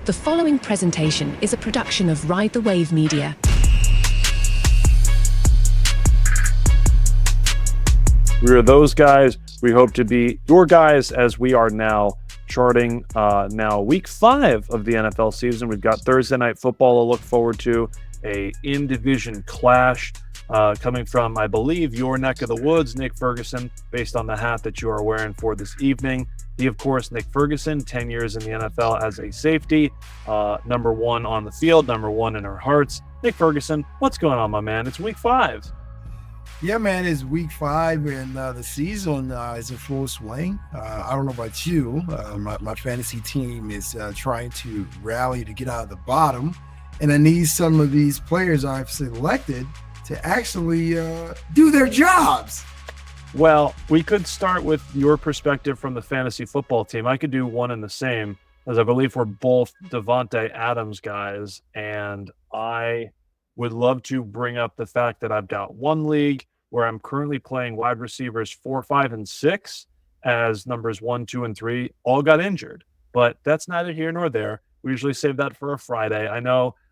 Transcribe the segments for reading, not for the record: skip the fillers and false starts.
The following presentation is a production of Ride the Wave Media. We are those guys. We hope to be your guys as we are now charting now week 5 of the NFL season. We've got Thursday Night Football to look forward to, a in-division clash coming from, I believe, your neck of the woods, Nick Ferguson, based on the hat that you are wearing for this evening. He, of course, Nick Ferguson, 10 years in the NFL as a safety, number 1 on the field, number 1 in our hearts. Nick Ferguson, what's going on, my man? It's week 5. Yeah, man, it's week 5 and the season is in full swing. I don't know about you. My fantasy team is trying to rally to get out of the bottom, and I need some of these players I've selected to actually do their jobs. Well, we could start with your perspective from the fantasy football team. I could do one and the same, as I believe we're both Davante Adams guys, and I would love to bring up the fact that I've got one league where I'm currently playing wide receivers 4, 5, and 6 as numbers 1, 2, and 3 all got injured. But that's neither here nor there. We usually save that for a Friday.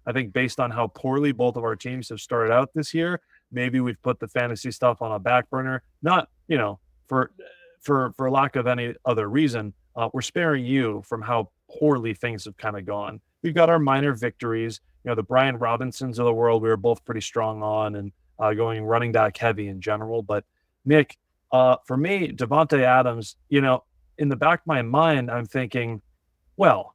I think based on how poorly both of our teams have started out this year, maybe we've put the fantasy stuff on a back burner. Not, for lack of any other reason. We're sparing you from how poorly things have kind of gone. We've got our minor victories. The Brian Robinsons of the world, we were both pretty strong on, and going running back heavy in general. But Nick, for me, Devontae Adams, in the back of my mind, I'm thinking, well,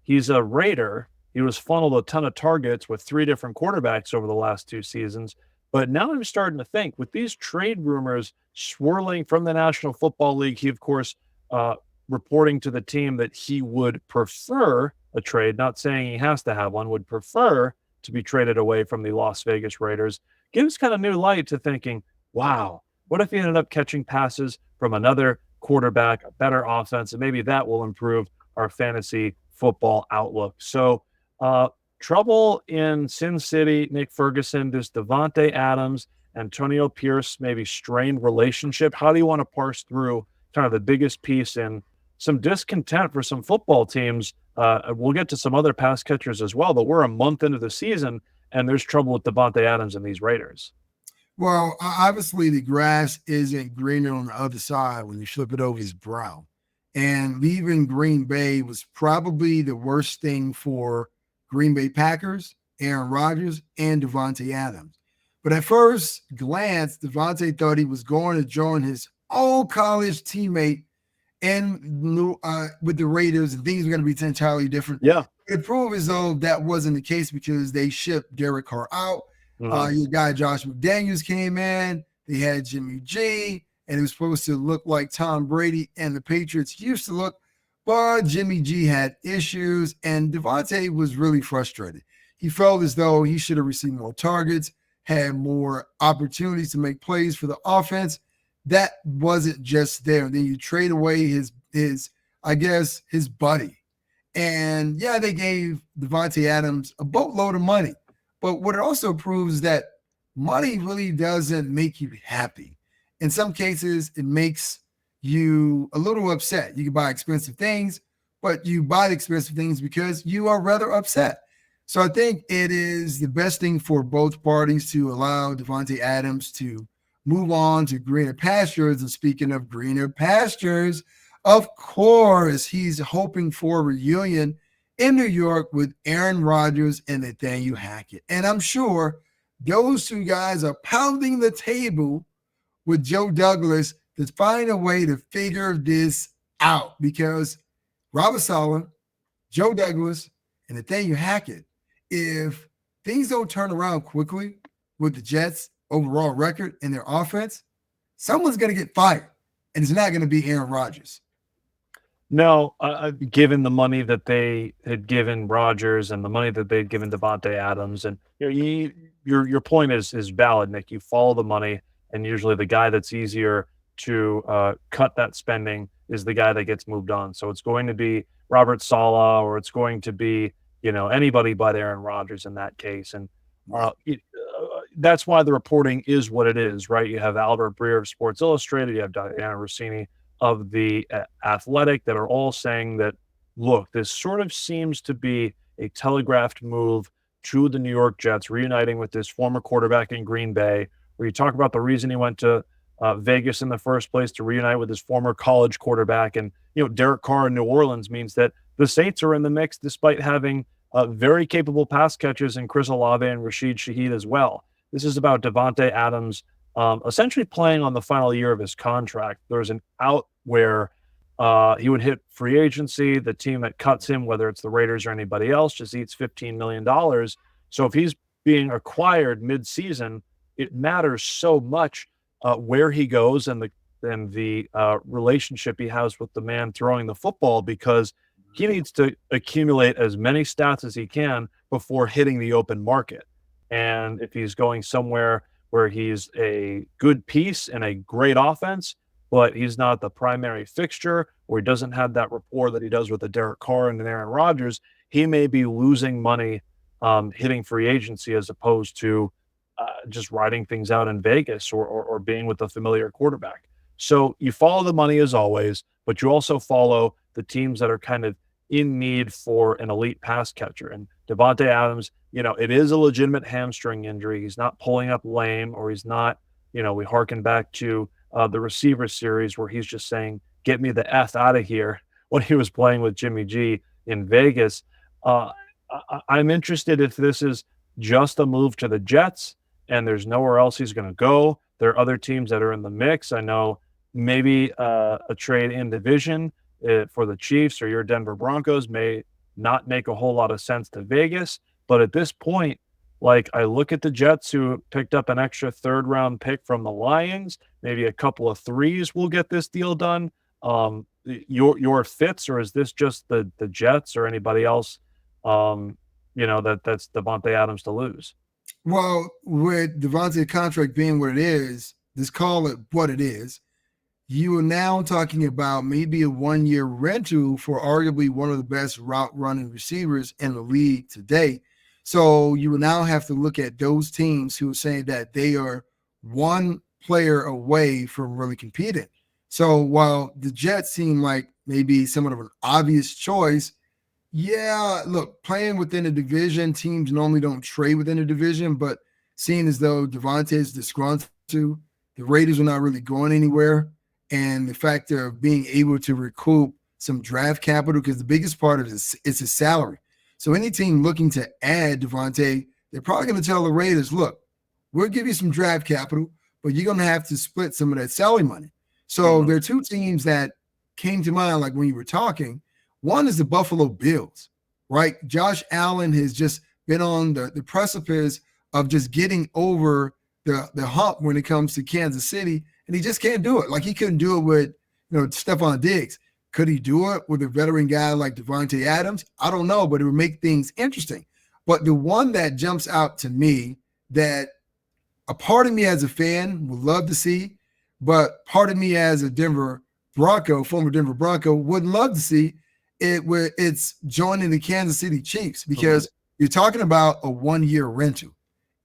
he's a Raider. He was funneled a ton of targets with 3 different quarterbacks over the last 2 seasons. But now I'm starting to think, with these trade rumors swirling from the National Football League, he, of course, reporting to the team that he would prefer a trade, not saying he has to have one, would prefer to be traded away from the Las Vegas Raiders, gives kind of new light to thinking, wow, what if he ended up catching passes from another quarterback, a better offense, and maybe that will improve our fantasy football outlook. So trouble in Sin City, Nick Ferguson, this Davante Adams, Antonio Pierce, maybe strained relationship. How do you want to parse through kind of the biggest piece in some discontent for some football teams? We'll get to some other pass catchers as well, but we're a month into the season, and there's trouble with Davante Adams and these Raiders. Well, obviously the grass isn't greener on the other side when you flip it over, it's brown. And leaving Green Bay was probably the worst thing for Green Bay Packers, Aaron Rodgers, and Davante Adams. But at first glance, Davante thought he was going to join his old college teammate and with the Raiders, and things were going to be entirely different. Yeah. It proved as though that wasn't the case because they shipped Derek Carr out. Your guy Josh McDaniels came in. They had Jimmy G, and it was supposed to look like Tom Brady and the Patriots used to look, but Jimmy G had issues, and Davante was really frustrated. He felt as though he should have received more targets, had more opportunities to make plays for the offense. That wasn't just there. And then you trade away his buddy. And yeah, they gave Davante Adams a boatload of money. But what it also proves is that money really doesn't make you happy. In some cases, it makes you a little upset. You can buy expensive things, but you buy the expensive things because you are rather upset. So I think it is the best thing for both parties to allow Davante Adams to move on to greener pastures. And speaking of greener pastures, of course, he's hoping for a reunion in New York with Aaron Rodgers and Nathaniel Hackett. And I'm sure those 2 guys are pounding the table with Joe Douglas to find a way to figure this out, because Robert Saleh, Joe Douglas, and Nathaniel Hackett, if things don't turn around quickly with the Jets' overall record and their offense, someone's going to get fired, and it's not going to be Aaron Rodgers. No, given the money that they had given Rodgers and the money that they'd given Davante Adams, and your point is valid, Nick. You follow the money, and usually the guy that's easier to cut that spending is the guy that gets moved on. So it's going to be Robert Saleh, or it's going to be anybody but Aaron Rodgers in that case, and that's why the reporting is what it is, right? You have Albert Breer of Sports Illustrated, you have Diana Rossini of The Athletic that are all saying that look, this sort of seems to be a telegraphed move to the New York Jets, reuniting with this former quarterback in Green Bay, where you talk about the reason he went to Vegas in the first place to reunite with his former college quarterback. And, Derek Carr in New Orleans means that the Saints are in the mix despite having very capable pass catchers in Chris Olave and Rashid Shaheed as well. This is about Davante Adams essentially playing on the final year of his contract. There's an out where he would hit free agency. The team that cuts him, whether it's the Raiders or anybody else, just eats $15 million. So if he's being acquired mid-season, it matters so much where he goes and the relationship he has with the man throwing the football, because he needs to accumulate as many stats as he can before hitting the open market. And if he's going somewhere where he's a good piece and a great offense, but he's not the primary fixture, or he doesn't have that rapport that he does with a Derek Carr and an Aaron Rodgers, he may be losing money hitting free agency as opposed to just riding things out in Vegas or being with a familiar quarterback. So you follow the money as always, but you also follow the teams that are kind of in need for an elite pass catcher. And Davante Adams, it is a legitimate hamstring injury. He's not pulling up lame, or he's not, we harken back to the receiver series where he's just saying, get me the F out of here, when he was playing with Jimmy G in Vegas. I'm interested if this is just a move to the Jets and there's nowhere else he's going to go. There are other teams that are in the mix. I know maybe a trade in division for the Chiefs or your Denver Broncos may not make a whole lot of sense to Vegas. But at this point, I look at the Jets, who picked up an extra third-round pick from the Lions. Maybe a couple of threes will get this deal done. Your fits, or is this just the Jets or anybody else, that's Davante Adams to lose? Well, with Davante's contract being what it is, just call it what it is. You are now talking about maybe a 1-year rental for arguably one of the best route running receivers in the league today. So you will now have to look at those teams who are saying that they are one player away from really competing. So while the Jets seem like maybe somewhat of an obvious choice, yeah, look, playing within a division, teams normally don't trade within a division, but seeing as though Davante is disgruntled, the Raiders are not really going anywhere, and the fact of being able to recoup some draft capital, because the biggest part of this is his salary. So any team looking to add Davante, they're probably going to tell the Raiders, look, we'll give you some draft capital, but you're going to have to split some of that salary money. So there are two teams that came to mind, like when you were talking. One is the Buffalo Bills, right? Josh Allen has just been on the precipice of just getting over the hump when it comes to Kansas City, and he just can't do it. Like, he couldn't do it with, Stephon Diggs. Could he do it with a veteran guy like Devontae Adams? I don't know, but it would make things interesting. But the one that jumps out to me that a part of me as a fan would love to see, but part of me as a former Denver Bronco, wouldn't love to see it, where it's joining the Kansas City Chiefs, because you're talking about a 1-year rental,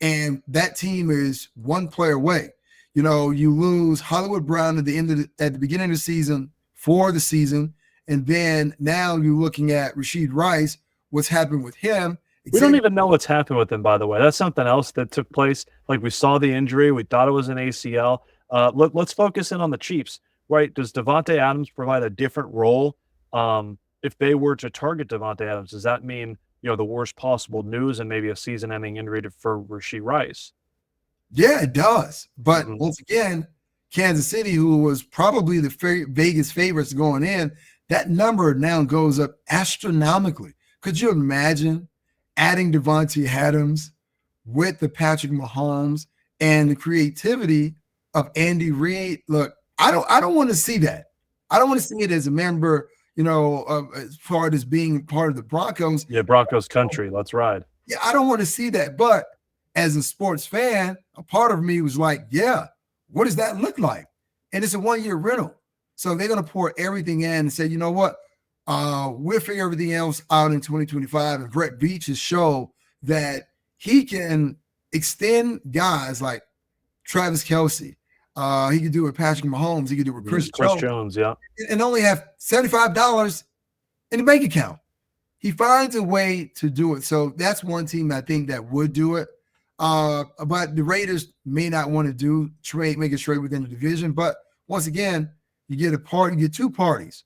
and that team is one player away. You lose Hollywood Brown at the beginning of the season for the season, and then now you're looking at Rashid Rice. What's happened with him? We don't even know what's happened with him, by the way. That's something else that took place. Like, we saw the injury, we thought it was an ACL. Let's focus in on the Chiefs, right? Does Davante Adams provide a different role? If they were to target Davante Adams, does that mean, the worst possible news and maybe a season-ending injury for Rashid Rice? Yeah, it does. But once again, Kansas City, who was probably the Vegas favorites going in, that number now goes up astronomically. Could you imagine adding Davante Adams with the Patrick Mahomes and the creativity of Andy Reid? Look, I don't want to see that. I don't want to see it as a member, as far as being part of the Broncos. Yeah, Broncos country. Let's ride. Yeah, I don't want to see that. But as a sports fan, a part of me was like, yeah, what does that look like? And it's a 1-year rental. So they're going to pour everything in and say, you know what? We'll figure everything else out in 2025. And Brett Veach has shown that he can extend guys like Travis Kelce. He could do it with Patrick Mahomes. He could do it with Chris Jones, yeah. And only have $75 in the bank account. He finds a way to do it. So that's one team I think that would do it. But the Raiders may not want to make a trade within the division. But once again, you get two parties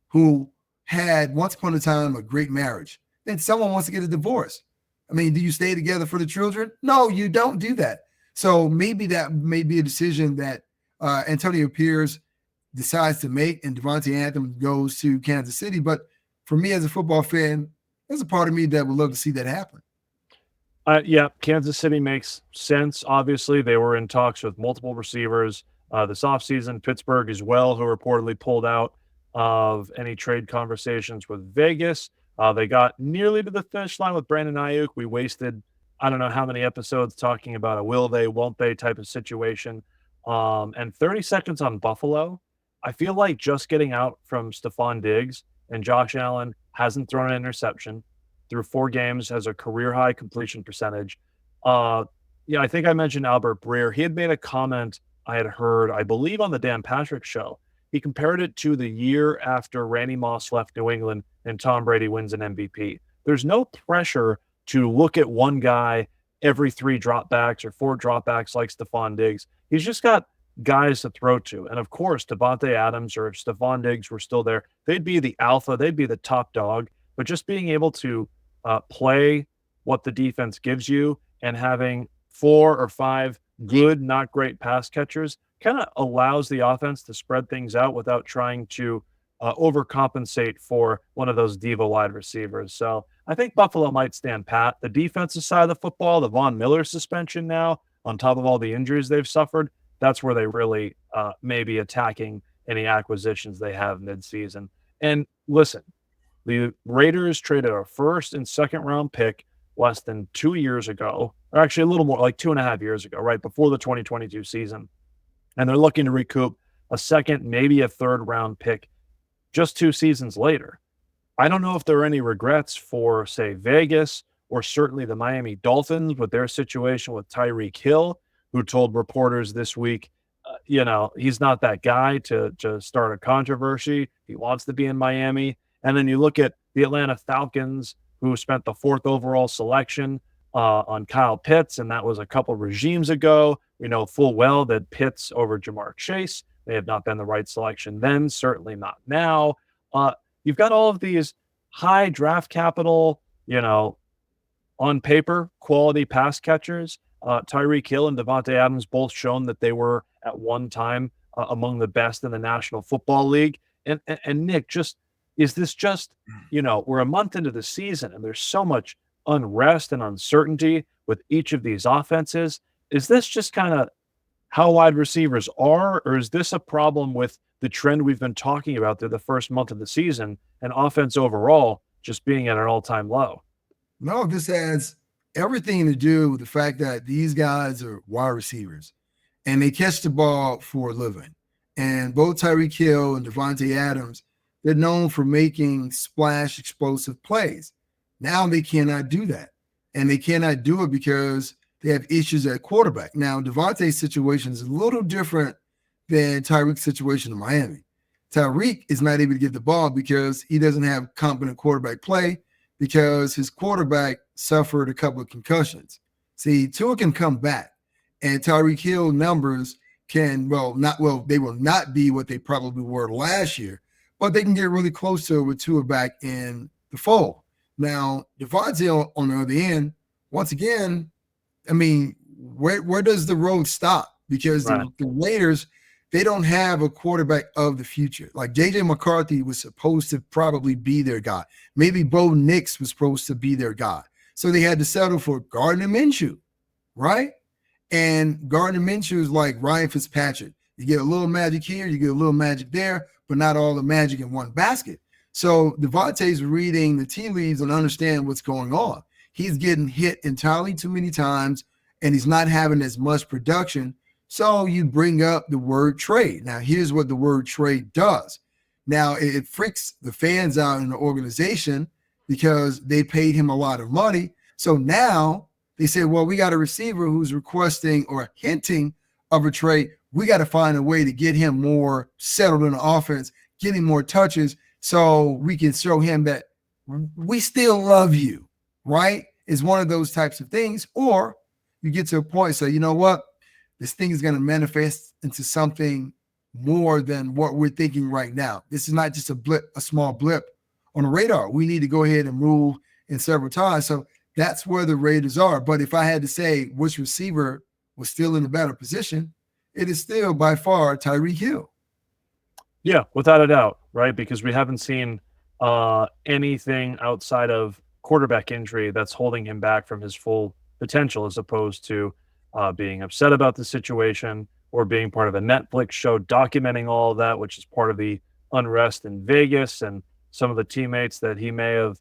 who had once upon a time a great marriage. Then someone wants to get a divorce. I mean, do you stay together for the children? No, you don't do that. So maybe that may be a decision that Antonio Pierce decides to make, and Davante Adams goes to Kansas City. But for me as a football fan, there's a part of me that would love to see that happen. Yeah, Kansas City makes sense. Obviously, they were in talks with multiple receivers this offseason. Pittsburgh as well, who reportedly pulled out of any trade conversations with Vegas. They got nearly to the finish line with Brandon Ayuk. We wasted, I don't know how many episodes talking about a will they, won't they type of situation. And 30 seconds on Buffalo. I feel like just getting out from Stephon Diggs and Josh Allen hasn't thrown an interception through 4 games, has a career-high completion percentage. I think I mentioned Albert Breer. He had made a comment I had heard, I believe, on the Dan Patrick show. He compared it to the year after Randy Moss left New England and Tom Brady wins an MVP. There's no pressure to look at one guy every 3 dropbacks or 4 dropbacks like Stephon Diggs. He's just got guys to throw to. And, of course, Davante Adams or if Stephon Diggs were still there, they'd be the alpha. They'd be the top dog. But just being able to play what the defense gives you and having 4 or 5 good, not great pass catchers kind of allows the offense to spread things out without trying to overcompensate for one of those diva wide receivers. So I think Buffalo might stand pat. The defensive side of the football, the Von Miller suspension now, on top of all the injuries they've suffered, that's where they really may be attacking any acquisitions they have midseason. And listen, the Raiders traded a first and second round pick less than 2 years ago, or actually a little more, like 2.5 years ago, right before the 2022 season. And they're looking to recoup a second, maybe a third round pick just 2 seasons later. I don't know if there are any regrets for, say, Vegas or certainly the Miami Dolphins with their situation with Tyreek Hill, who told reporters this week, he's not that guy to start a controversy. He wants to be in Miami. And then you look at the Atlanta Falcons, who spent the 4th overall selection on Kyle Pitts, and that was a couple regimes ago. We know full well that Pitts over Jamar Chase may have not been the right selection then, certainly not now. You've got all of these high draft capital, on paper, quality pass catchers. Tyreek Hill and Davante Adams both shown that they were at one time among the best in the National Football League. And Nick, is this just, we're a month into the season and there's so much unrest and uncertainty with each of these offenses. Is this just kind of how wide receivers are, or is this a problem with the trend we've been talking about through the first month of the season and offense overall just being at an all-time low? No, this has everything to do with the fact that these guys are wide receivers and they catch the ball for a living. And both Tyreek Hill and Davante Adams, they're known for making splash explosive plays. Now they cannot do that. And they cannot do it because they have issues at quarterback. Now, Davante's situation is a little different than Tyreek's situation in Miami. Tyreek is not able to get the ball because he doesn't have competent quarterback play because his quarterback suffered a couple of concussions. See, Tua can come back, and Tyreek Hill numbers they will not be what they probably were last year, but they can get really close to it with Tua back in the fold. Now, Davante on the other end, once again, I mean, where does the road stop? Because the Raiders, they don't have a quarterback of the future. Like J.J. McCarthy was supposed to probably be their guy. Maybe Bo Nix was supposed to be their guy. So they had to settle for Gardner Minshew, right? And Gardner Minshew is like Ryan Fitzpatrick. You get a little magic here, you get a little magic there, but not all the magic in one basket. So Davante's reading the tea leaves and understand what's going on. He's getting hit entirely too many times, and he's not having as much production. So you bring up the word trade. Now, here's what the word trade does. Now, it freaks the fans out in the organization because they paid him a lot of money. So now they say, well, we got a receiver who's requesting or hinting of a trade. We got to find a way to get him more settled in the offense, get him more touches, so we can show him that we still love you, right? Is one of those types of things. Or you get to a point, so you know what? This thing is going to manifest into something more than what we're thinking right now. This is not just a blip, a small blip on the radar. We need to go ahead and move in several times. So that's where the Raiders are. But if I had to say which receiver was still in a better position, it is still by far Tyreek Hill. Yeah, without a doubt, right? Because we haven't seen anything outside of quarterback injury that's holding him back from his full potential, as opposed to being upset about the situation or being part of a Netflix show documenting all of that, which is part of the unrest in Vegas. And some of the teammates that he may have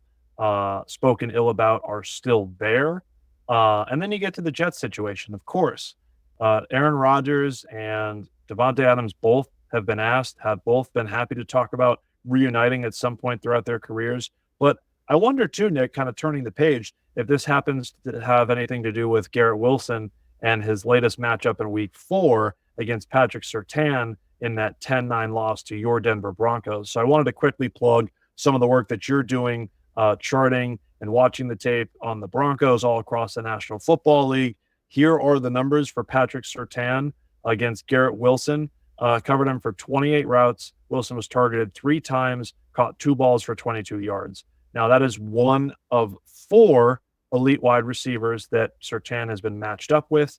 spoken ill about are still there. And then you get to the Jets situation, of course. Aaron Rodgers and Davante Adams both have been asked, have both been happy to talk about reuniting at some point throughout their careers. But I wonder too, Nick, kind of turning the page, if this happens to have anything to do with Garrett Wilson and his latest matchup in week 4 against Patrick Surtain in that 10-9 loss to your Denver Broncos. So I wanted to quickly plug some of the work that you're doing, charting and watching the tape on the Broncos all across the National Football League. Here are the numbers for Patrick Surtain against Garrett Wilson. Covered him for 28 routes. Wilson was targeted 3 times, caught 2 balls for 22 yards. Now, that is one of 4 elite wide receivers that Surtain has been matched up with.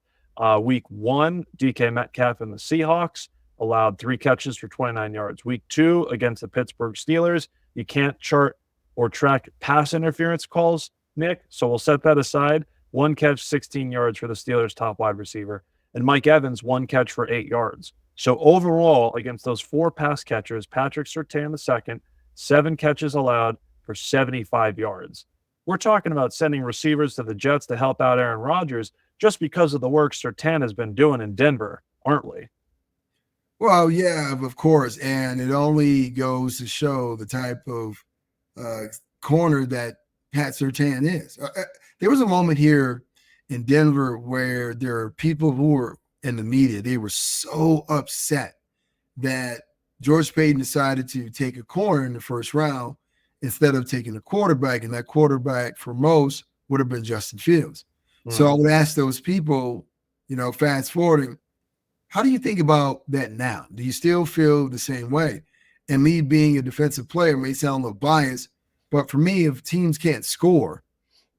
Week 1, DK Metcalf and the Seahawks allowed 3 catches for 29 yards. Week 2 against the Pittsburgh Steelers, you can't chart or track pass interference calls, Nick, so we'll set that aside. 1 catch, 16 yards for the Steelers' top wide receiver. And Mike Evans, 1 catch for 8 yards. So overall, against those 4 pass catchers, Patrick Surtain II, 7 catches allowed for 75 yards. We're talking about sending receivers to the Jets to help out Aaron Rodgers just because of the work Surtain has been doing in Denver, aren't we? Well, yeah, of course. And it only goes to show the type of corner that Pat Surtain is. There was a moment here in Denver where there are people who were in the media. They were so upset that George Payton decided to take a corner in the first round instead of taking a quarterback. And that quarterback for most would have been Justin Fields. So I would ask those people, fast forwarding, how do you think about that now? Do you still feel the same way? And me being a defensive player may sound a little biased, but for me, if teams can't score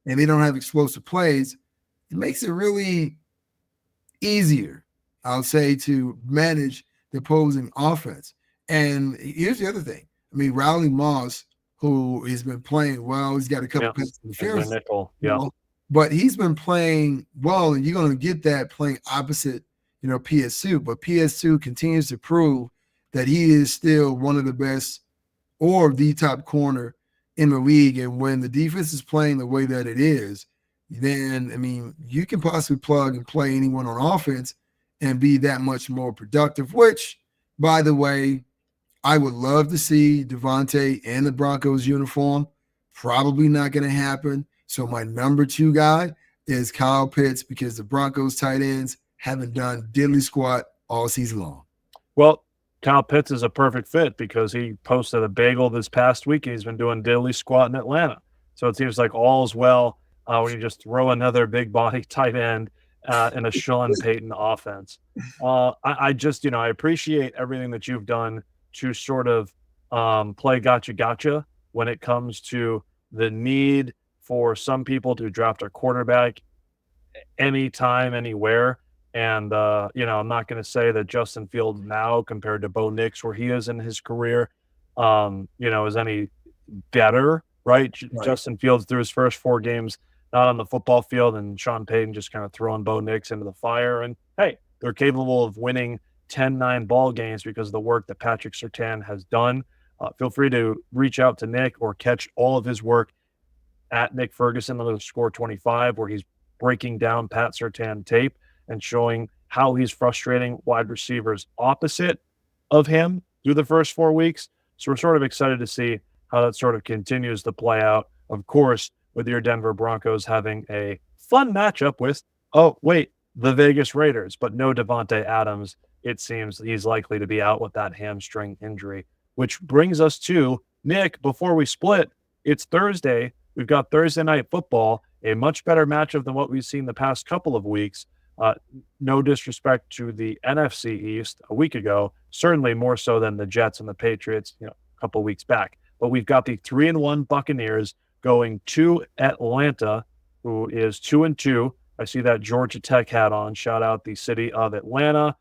and they don't have explosive plays, it makes it really easier, I'll say, to manage the opposing offense. And here's the other thing. I mean, Riley Moss, who has been playing well, he's got a couple pass interference. But he's been playing well, and you're going to get that playing opposite, PSU. But PSU continues to prove that he is still one of the best or the top corner in the league. And when the defense is playing the way that it is, then, I mean, you can possibly plug and play anyone on offense and be that much more productive, which, by the way, I would love to see Devontae in the Broncos uniform. Probably not going to happen. So my number 2 guy is Kyle Pitts, because the Broncos tight ends haven't done diddly squat all season long. Well, Kyle Pitts is a perfect fit because he posted a bagel this past week and he's been doing diddly squat in Atlanta. So it seems like all's well when you just throw another big body tight end in a Sean Payton offense. I just, I appreciate everything that you've done to sort of play gotcha when it comes to the need for some people to draft a quarterback anytime, anywhere. And, I'm not going to say that Justin Fields now compared to Bo Nix, where he is in his career, is any better, right? Justin Fields through his first 4 games, not on the football field, and Sean Payton just kind of throwing Bo Nix into the fire. And, hey, they're capable of winning 10-9 ball games because of the work that Patrick Surtain has done. Feel free to reach out to Nick or catch all of his work at Nick Ferguson on the Score 25, where he's breaking down Pat Surtain tape and showing how he's frustrating wide receivers opposite of him through the first 4 weeks. So we're sort of excited to see how that sort of continues to play out. Of course, with your Denver Broncos having a fun matchup with, the Vegas Raiders, but no Davante Adams. It seems he's likely to be out with that hamstring injury, which brings us to Nick, before we split, it's Thursday. We've got Thursday night football, a much better matchup than what we've seen the past couple of weeks. No disrespect to the NFC East a week ago, certainly more so than the Jets and the Patriots, a couple of weeks back. But we've got the 3-1 Buccaneers going to Atlanta, who is 2-2. I see that Georgia Tech hat on. Shout out the city of Atlanta.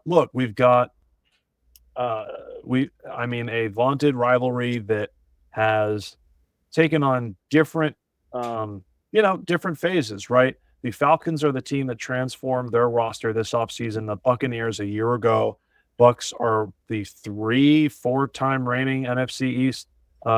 Look, we've got a vaunted rivalry that has taken on different phases, right? The Falcons are the team that transformed their roster this offseason. The Buccaneers a year ago. Bucs are the 4-time reigning NFC East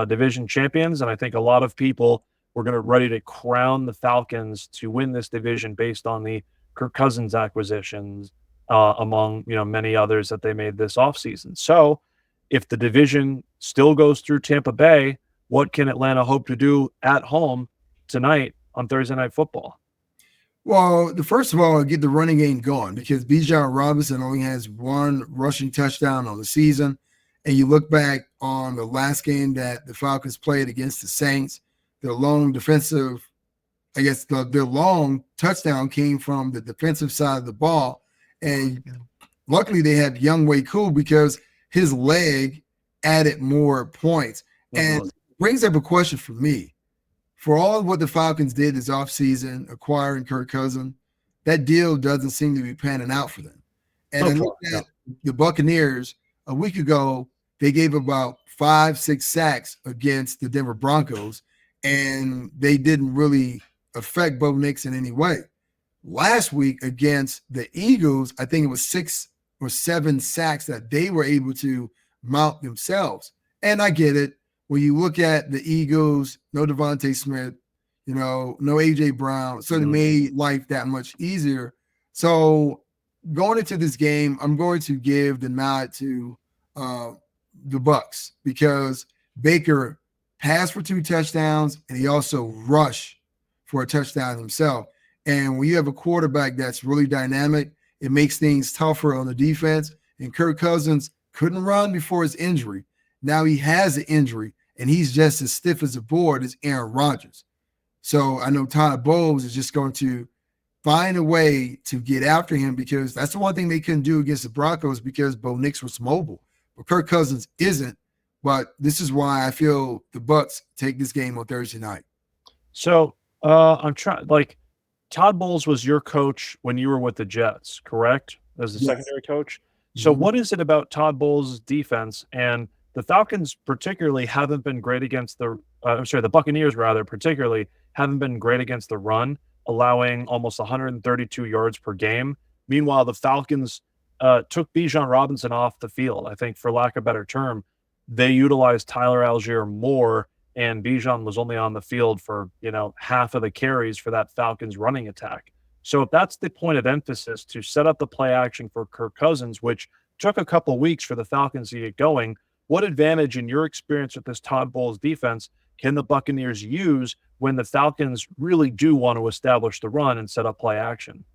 division champions, and I think a lot of people were ready to crown the Falcons to win this division based on the Kirk Cousins acquisitions, among many others that they made this offseason. So if the division still goes through Tampa Bay, what can Atlanta hope to do at home tonight on Thursday Night Football? Well, first of all, get the running game going because Bijan Robinson only has one rushing touchdown on the season. And you look back on the last game that the Falcons played against the Saints, their long defensive, their long touchdown came from the defensive side of the ball. And luckily they had Younghoe Koo because his leg added more points. And brings up a question for me. For all what the Falcons did this offseason, acquiring Kirk Cousins, that deal doesn't seem to be panning out for them. And I look at the Buccaneers a week ago, they gave about 5-6 sacks against the Denver Broncos, and they didn't really affect Bo Nix in any way. Last week against the Eagles, I think it was 6 or 7 sacks that they were able to mount themselves. And I get it. When you look at the Eagles, no Devontae Smith, no A.J. Brown, so it made life that much easier. So going into this game, I'm going to give the nod to the Bucs because Baker passed for 2 touchdowns and he also rushed for a touchdown himself. And when you have a quarterback that's really dynamic, it makes things tougher on the defense. And Kirk Cousins couldn't run before his injury. Now he has an injury, and he's just as stiff as a board as Aaron Rodgers. So I know Todd Bowles is just going to find a way to get after him because that's the one thing they couldn't do against the Broncos because Bo Nix was mobile. But Kirk Cousins isn't. But this is why I feel the Bucs take this game on Thursday night. So I'm trying Todd Bowles was your coach when you were with the Jets, correct? As the secondary coach. So what is it about Todd Bowles' defense? And the Falcons particularly haven't been great against the Buccaneers rather particularly haven't been great against the run, allowing almost 132 yards per game. Meanwhile, the Falcons took Bijan Robinson off the field. I think for lack of a better term, they utilized Tyler Algier more, and Bijan was only on the field for, half of the carries for that Falcons running attack. So if that's the point of emphasis to set up the play action for Kirk Cousins, which took a couple of weeks for the Falcons to get going, what advantage in your experience with this Todd Bowles defense can the Buccaneers use when the Falcons really do want to establish the run and set up play action?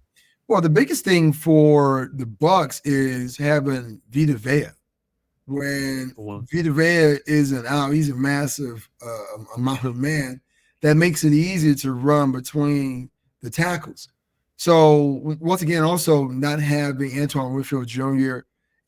Well, the biggest thing for the Bucs is having Vita Vea. When Vita Vea isn't out, he's a massive amount of man that makes it easier to run between the tackles. So once again, also not having Antoine Winfield Jr.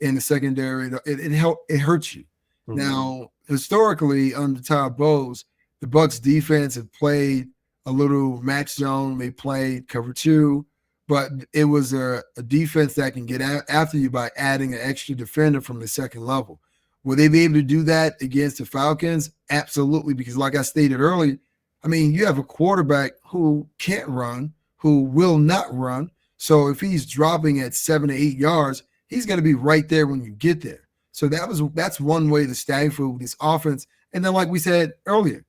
in the secondary, it hurts you. Now, historically, under Todd Bowles, the Bucs defense have played a little match zone. They played cover 2, but it was a defense that can get after you by adding an extra defender from the second level. Will they be able to do that against the Falcons? Absolutely, because like I stated earlier, you have a quarterback who can't run, who will not run. So if he's dropping at 7 to 8 yards, he's going to be right there when you get there. So that's one way to stifle this offense. And then, like we said earlier,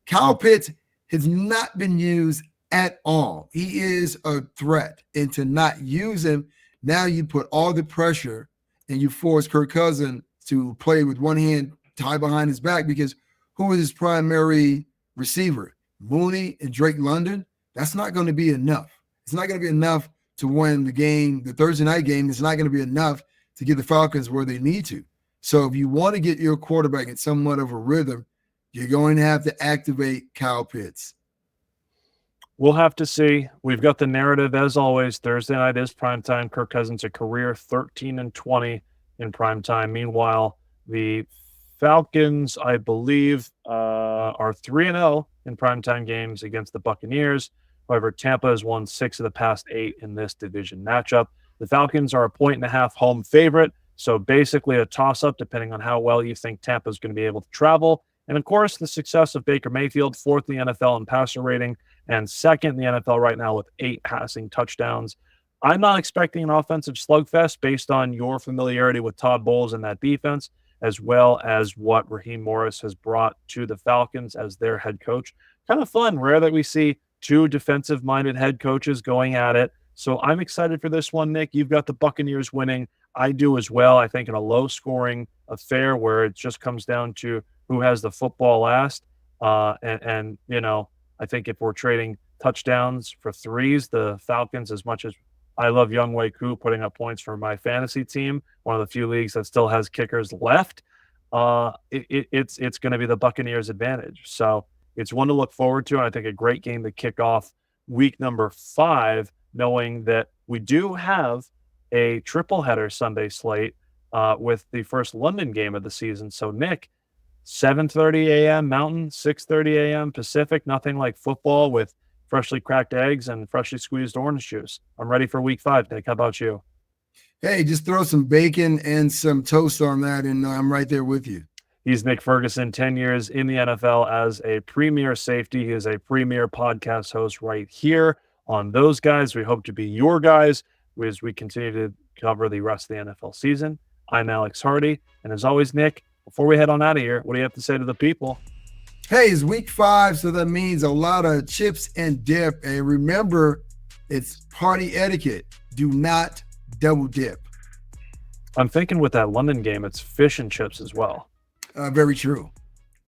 Kyle Pitts has not been used at all. He is a threat. And to not use him, now you put all the pressure and you force Kirk Cousins to play with one hand tied behind his back because who is his primary receiver? Mooney and Drake London? That's not going to be enough. It's not going to be enough to win the game. The Thursday night game is not going to be enough to get the Falcons where they need to. So if you want to get your quarterback in somewhat of a rhythm, you're going to have to activate Kyle Pitts. We'll have to see. We've got the narrative, as always. Thursday night is primetime. Kirk Cousins, a career 13-20 in primetime. Meanwhile, the Falcons, I believe, are 3-0 in primetime games against the Buccaneers. However, Tampa has won 6 of the past 8 in this division matchup. The Falcons are a 1.5-point home favorite, so basically a toss-up depending on how well you think Tampa is going to be able to travel. And, of course, the success of Baker Mayfield, 4th in the NFL in passer rating and 2nd in the NFL right now with 8 passing touchdowns. I'm not expecting an offensive slugfest based on your familiarity with Todd Bowles and that defense, as well as what Raheem Morris has brought to the Falcons as their head coach. Kind of fun, rare that we see 2 defensive-minded head coaches going at it. So I'm excited for this one, Nick. You've got the Buccaneers winning. I do as well. I think in a low-scoring affair where it just comes down to who has the football last. And you know, I think if we're trading touchdowns for threes, the Falcons, as much as I love Younghoe Koo putting up points for my fantasy team, one of the few leagues that still has kickers left, it's going to be the Buccaneers' advantage. So it's one to look forward to, and I think a great game to kick off week number 5, knowing that we do have a triple header Sunday slate with the first London game of the season. So, Nick, 7:30 a.m. Mountain, 6:30 a.m. Pacific, nothing like football with freshly cracked eggs and freshly squeezed orange juice. I'm ready for week 5, Nick. How about you? Hey, just throw some bacon and some toast on that, and I'm right there with you. He's Nick Ferguson, 10 years in the NFL as a premier safety. He is a premier podcast host right here on Those Guys. We hope to be your guys as we continue to cover the rest of the NFL season. I'm Alex Hardy, and as always, Nick, before we head on out of here, what do you have to say to the people? Hey, it's week 5, so that means a lot of chips and dip. And remember, it's party etiquette. Do not double dip. I'm thinking with that London game, it's fish and chips as well. Very true.